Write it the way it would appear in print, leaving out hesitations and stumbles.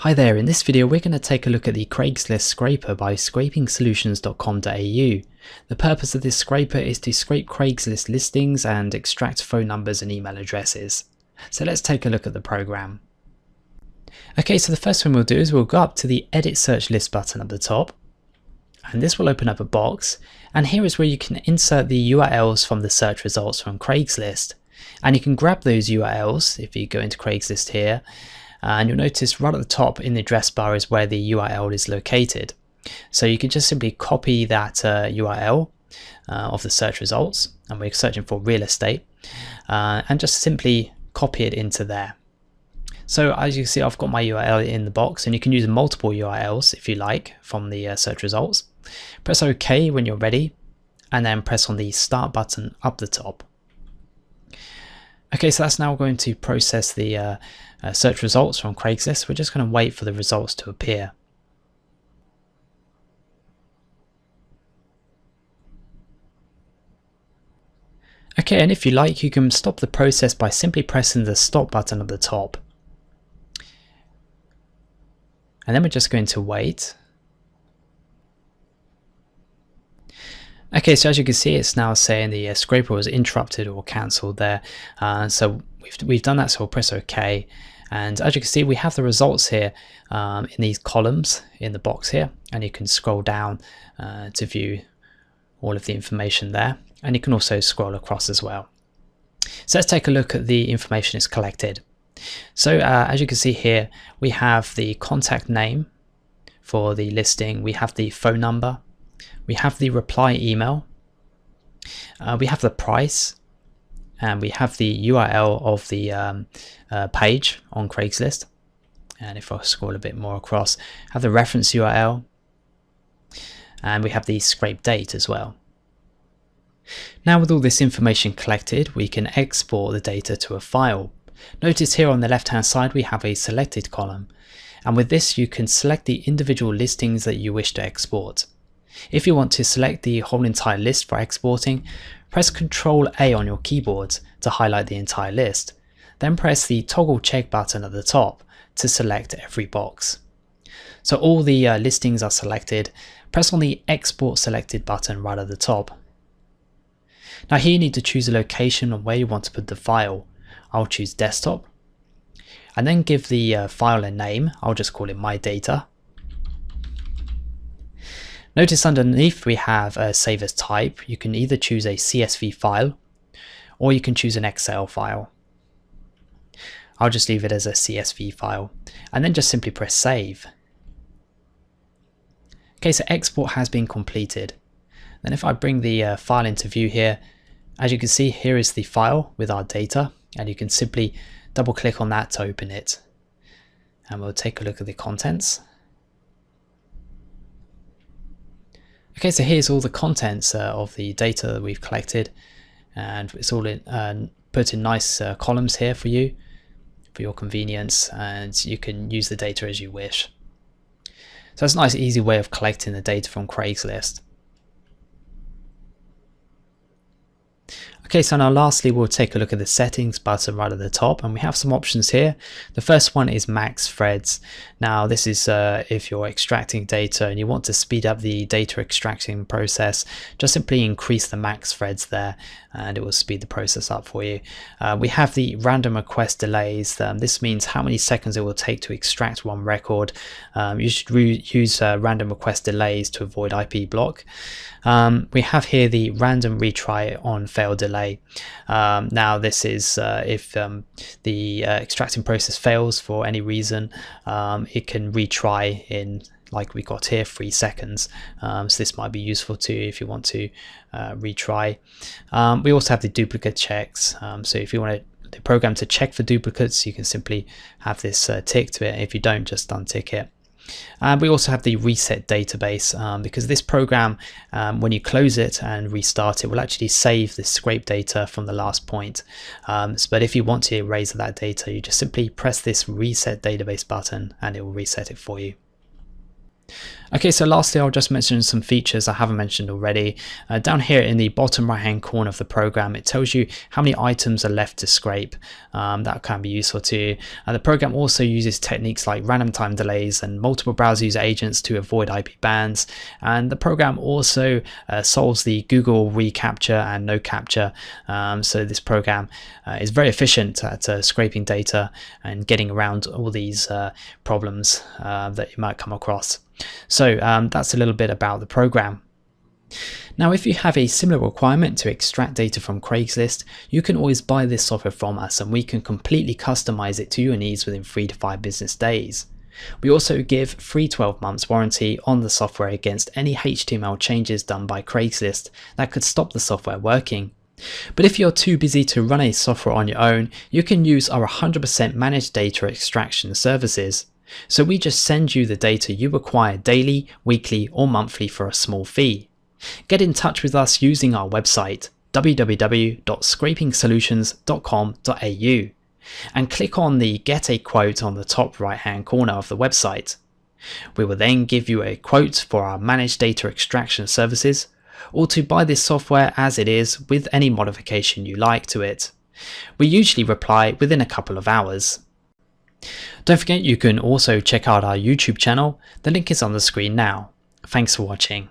Hi there, in this video we're going to take a look at the Craigslist scraper by scrapingsolutions.com.au. The purpose of this scraper is to scrape Craigslist listings and extract phone numbers and email addresses. So let's take a look at the program. Okay, so the first thing we'll do is we'll go up to the Edit Search List button at the top, and this will open up a box, and here is where you can insert the URLs from the search results from Craigslist. And you can grab those URLs if you go into Craigslist here, and you'll notice right at the top in the address bar is where the URL is located. So you can just simply copy that URL of the search results, and we're searching for real estate, and just simply copy it into there. So as you can see, I've got my URL in the box, and you can use multiple URLs if you like from the search results. Press OK when you're ready, and then press on the Start button up the top. Okay, so that's now going to process the search results from Craigslist. We're just going to wait for the results to appear. Okay, and if you like, you can stop the process by simply pressing the Stop button at the top. And then we're just going to wait. Okay, so as you can see, it's now saying the scraper was interrupted or cancelled there. So we've done that, so we'll press OK. And as you can see, we have the results here in these columns in the box here. And you can scroll down to view all of the information there. And you can also scroll across as well. So let's take a look at the information it's collected. So as you can see here, we have the contact name for the listing. We have the phone number. We have the reply email, we have the price, and we have the URL of the page on Craigslist. And if I scroll a bit more across, have the reference URL, and we have the scrape date as well. Now with all this information collected, we can export the data to a file. Notice here on the left hand side we have a selected column, and with this you can select the individual listings that you wish to export. If you want to select the whole entire list for exporting, press Ctrl A on your keyboard to highlight the entire list. Then press the toggle check button at the top to select every box. So all the listings are selected. Press on the Export Selected button right at the top. Now here you need to choose a location of where you want to put the file. I'll choose desktop, and then give the file a name. I'll just call it My Data. Notice underneath we have a save as type. You can either choose a CSV file or you can choose an Excel file. I'll just leave it as a CSV file and then just simply press save. Okay, so export has been completed. Then if I bring the file into view here, as you can see, here is the file with our data, and you can simply double click on that to open it. And we'll take a look at the contents. Okay, so here's all the contents of the data that we've collected, and it's all put in nice columns here for you, for your convenience, and you can use the data as you wish. So it's a nice easy way of collecting the data from Craigslist. Okay, so now lastly we'll take a look at the settings button right at the top, and we have some options here. The first one is max threads. Now this is if you're extracting data and you want to speed up the data extracting process, just simply increase the max threads there and it will speed the process up for you. We have the random request delays. This means how many seconds it will take to extract one record. You should use random request delays to avoid IP block. We have here the random retry on fail delay. Now this is if the extracting process fails for any reason, it can retry in, like we got here, 3 seconds. So this might be useful too if you want to retry. We also have the duplicate checks. So if you want the program to check for duplicates, you can simply have this ticked. If you don't, just untick it. We also have the reset database, because this program, when you close it and restart it, will actually save the scrape data from the last point. But if you want to erase that data, you just simply press this reset database button and it will reset it for you. Okay, so lastly, I'll just mention some features I haven't mentioned already. Down here in the bottom right hand corner of the program, it tells you how many items are left to scrape. That can be useful to you. The program also uses techniques like random time delays and multiple browser user agents to avoid IP bans. And the program also solves the Google ReCaptcha and NoCaptcha. So this program is very efficient at scraping data and getting around all these problems that you might come across. So that's a little bit about the program. Now, if you have a similar requirement to extract data from Craigslist, you can always buy this software from us and we can completely customize it to your needs within 3 to 5 business days. We also give free 12 months warranty on the software against any HTML changes done by Craigslist that could stop the software working. But if you're too busy to run a software on your own, you can use our 100% managed data extraction services. So we just send you the data you require daily, weekly or monthly for a small fee. Get in touch with us using our website www.scrapingsolutions.com.au and click on the Get a Quote on the top right hand corner of the website. We will then give you a quote for our managed data extraction services, or to buy this software as it is with any modification you like to it. We usually reply within a couple of hours. Don't forget you can also check out our YouTube channel, the link is on the screen now. Thanks for watching.